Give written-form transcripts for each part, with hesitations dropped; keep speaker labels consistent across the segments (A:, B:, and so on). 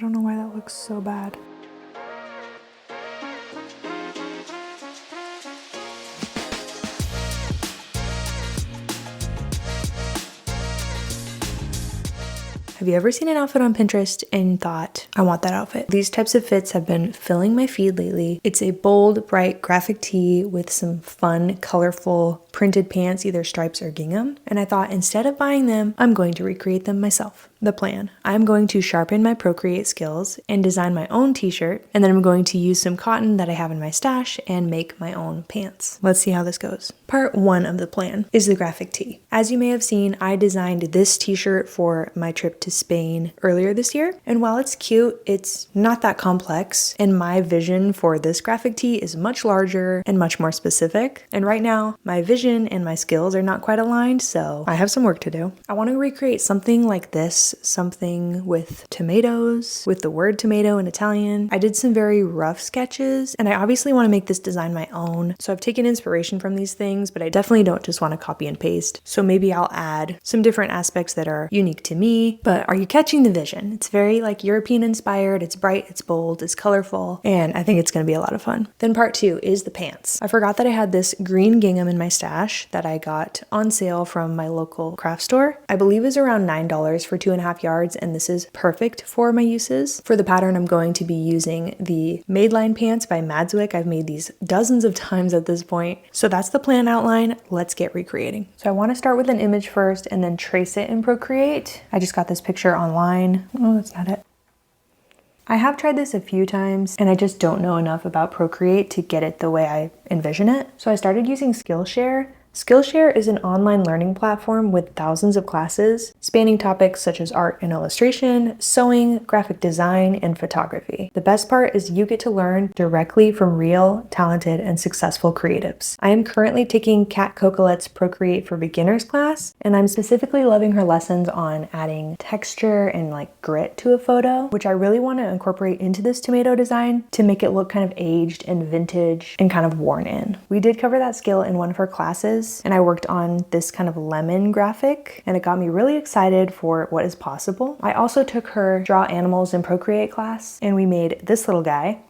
A: don't know why that looks so bad. Have you ever seen an outfit on Pinterest and thought, I want that outfit? These types of fits have been filling my feed lately. It's a bold, bright graphic tee with some fun, colorful printed pants, either stripes or gingham. And I thought, instead of buying them, I'm going to recreate them myself. The plan: I'm going to sharpen my Procreate skills and design my own t-shirt, and then I'm going to use some cotton that I have in my stash and make my own pants. Let's see how this goes. Part 1 of the plan is the graphic tee. As you may have seen, I designed this t-shirt for my trip to Spain earlier this year, and while it's cute, it's not that complex, and my vision for this graphic tee is much larger and much more specific. And right now, my vision and my skills are not quite aligned, so I have some work to do. I want to recreate something like this, something with tomatoes, with the word tomato in Italian. I did some very rough sketches, and I obviously want to make this design my own. So I've taken inspiration from these things, but I definitely don't just want to copy and paste. So maybe I'll add some different aspects that are unique to me. But are you catching the vision? It's very like European inspired, it's bright, it's bold, it's colorful, and I think it's going to be a lot of fun. Then part 2 is the pants. I forgot that I had this green gingham in my stash that I got on sale from my local craft store. I believe is around $9 for 2.5 yards, and this is perfect for my uses. For the pattern, I'm going to be using the Madeline pants by Madswick. I've made these dozens of times at this point. So that's the plan outline. Let's get recreating. So I want to start with an image first and then trace it in Procreate. I just got this picture online. Oh, that's not it. I have tried this a few times and I just don't know enough about Procreate to get it the way I envision it. So I started using Skillshare. Skillshare is an online learning platform with thousands of classes spanning topics such as art and illustration, sewing, graphic design, and photography. The best part is you get to learn directly from real, talented, and successful creatives. I am currently taking Kat Cocolette's Procreate for Beginners class, and I'm specifically loving her lessons on adding texture and like grit to a photo, which I really want to incorporate into this tomato design to make it look kind of aged and vintage and kind of worn in. We did cover that skill in one of her classes, and I worked on this kind of lemon graphic, and it got me really excited for what is possible. I also took her Draw Animals in Procreate class, and we made this little guy.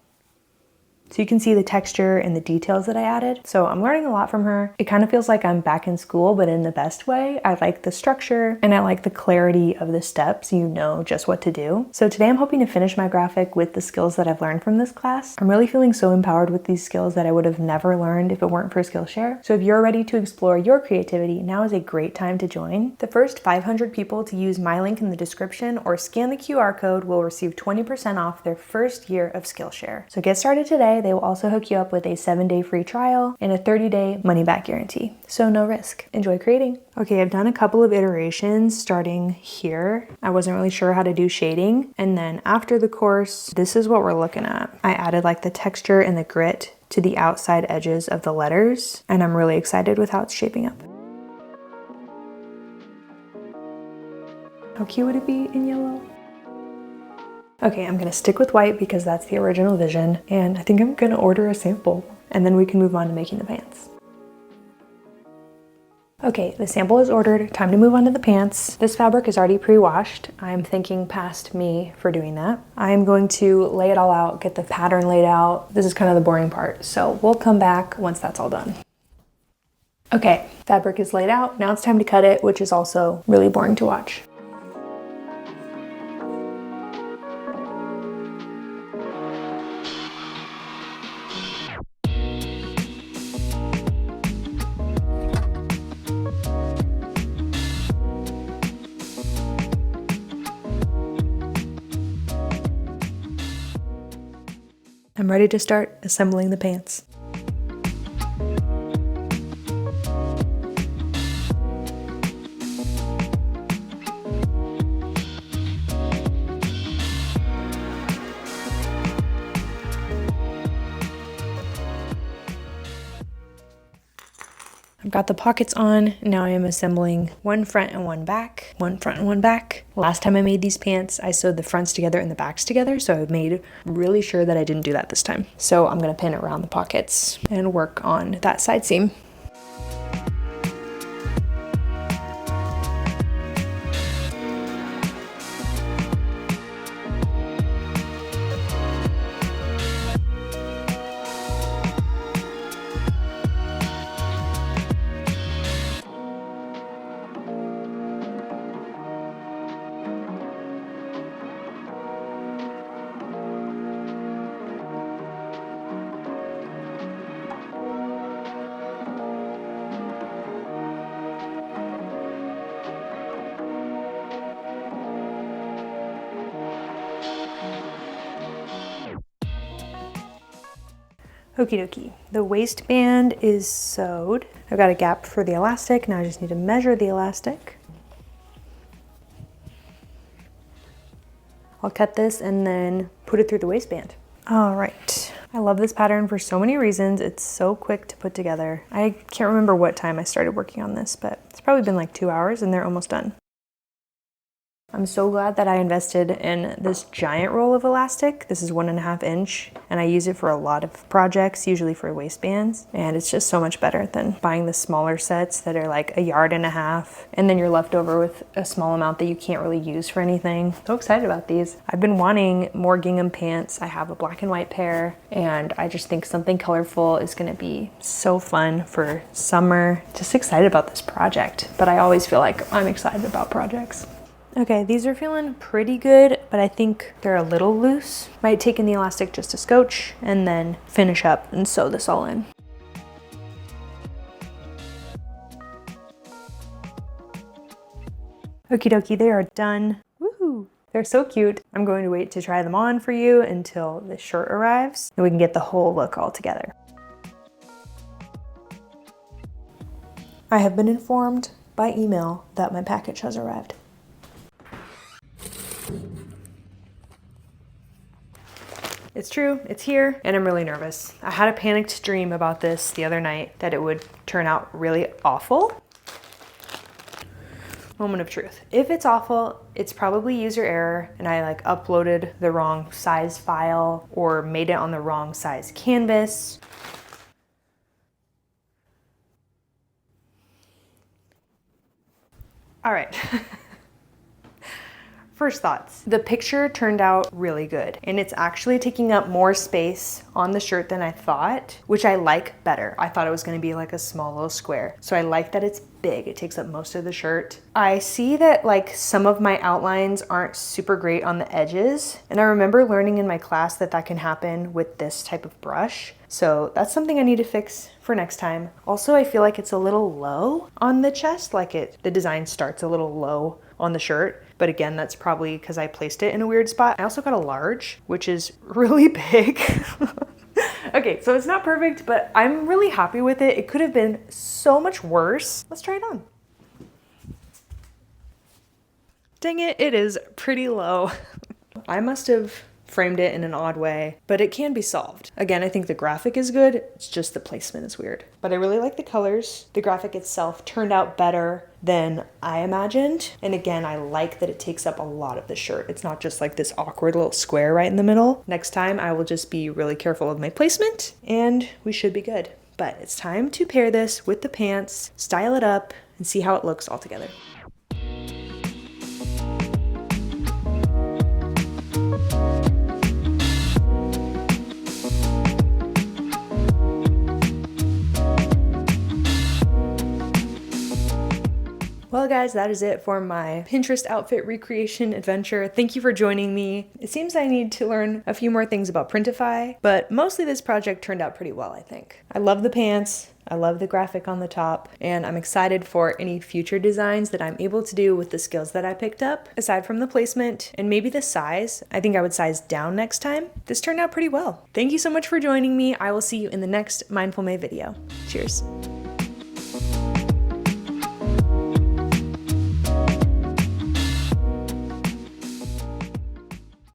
A: So you can see the texture and the details that I added. So I'm learning a lot from her. It kind of feels like I'm back in school, but in the best way. I like the structure and I like the clarity of the steps. You know just what to do. So today I'm hoping to finish my graphic with the skills that I've learned from this class. I'm really feeling so empowered with these skills that I would have never learned if it weren't for Skillshare. So if you're ready to explore your creativity, now is a great time to join. The first 500 people to use my link in the description or scan the QR code will receive 20% off their first year of Skillshare. So get started today. They will also hook you up with a 7-day free trial and a 30-day money-back guarantee. So no risk. Enjoy creating. Okay, I've done a couple of iterations starting here. I wasn't really sure how to do shading. And then after the course, this is what we're looking at. I added like the texture and the grit to the outside edges of the letters, and I'm really excited with how it's shaping up. How cute would it be in yellow? Okay, I'm gonna stick with white because that's the original vision, and I think I'm gonna order a sample, and then we can move on to making the pants. Okay, the sample is ordered, time to move on to the pants. This fabric is already pre-washed. I'm thinking past me for doing that. I'm going to lay it all out, get the pattern laid out. This is kind of the boring part, so we'll come back once that's all done. Okay, fabric is laid out. Now it's time to cut it, which is also really boring to watch. I'm ready to start assembling the pants. I've got the pockets on. Now I am assembling one front and one back, one front and one back. Last time I made these pants, I sewed the fronts together and the backs together, so I made really sure that I didn't do that this time. So I'm gonna pin around the pockets and work on that side seam. Okie dokie. The waistband is sewed. I've got a gap for the elastic. Now I just need to measure the elastic. I'll cut this and then put it through the waistband. All right. I love this pattern for so many reasons. It's so quick to put together. I can't remember what time I started working on this, but it's probably been like 2 hours and they're almost done. I'm so glad that I invested in this giant roll of elastic. This is 1.5 inch, and I use it for a lot of projects, usually for waistbands. And it's just so much better than buying the smaller sets that are like 1.5 yards, and then you're left over with a small amount that you can't really use for anything. So excited about these. I've been wanting more gingham pants. I have a black and white pair, and I just think something colorful is gonna be so fun for summer. Just excited about this project, but I always feel like I'm excited about projects. Okay, these are feeling pretty good, but I think they're a little loose. Might take in the elastic just a scotch and then finish up and sew this all in. Okie dokie, they are done. Woohoo! They're so cute. I'm going to wait to try them on for you until the shirt arrives and we can get the whole look all together. I have been informed by email that my package has arrived. It's true, it's here, and I'm really nervous. I had a panicked dream about this the other night that it would turn out really awful. Moment of truth. If it's awful, it's probably user error and I like uploaded the wrong size file or made it on the wrong size canvas. All right. First thoughts. The picture turned out really good and it's actually taking up more space on the shirt than I thought, which I like better. I thought it was gonna be like a small little square. So I like that it's big. It takes up most of the shirt. I see that like some of my outlines aren't super great on the edges. And I remember learning in my class that that can happen with this type of brush. So that's something I need to fix for next time. Also, I feel like it's a little low on the chest, like the design starts a little low on the shirt. But again, that's probably because I placed it in a weird spot. I also got a large, which is really big. Okay, so it's not perfect, but I'm really happy with it. It could have been so much worse. Let's try it on. Dang it, it is pretty low. I must have framed it in an odd way, but it can be solved. Again, I think the graphic is good, it's just the placement is weird. But I really like the colors. The graphic itself turned out better than I imagined. And again, I like that it takes up a lot of the shirt. It's not just like this awkward little square right in the middle. Next time, I will just be really careful of my placement and we should be good. But it's time to pair this with the pants, style it up, and see how it looks all together. Well guys, that is it for my Pinterest outfit recreation adventure. Thank you for joining me. It seems I need to learn a few more things about Printify, but mostly this project turned out pretty well, I think. I love the pants, I love the graphic on the top, and I'm excited for any future designs that I'm able to do with the skills that I picked up. Aside from the placement and maybe the size, I think I would size down next time. This turned out pretty well. Thank you so much for joining me. I will see you in the next Mindful May video. Cheers.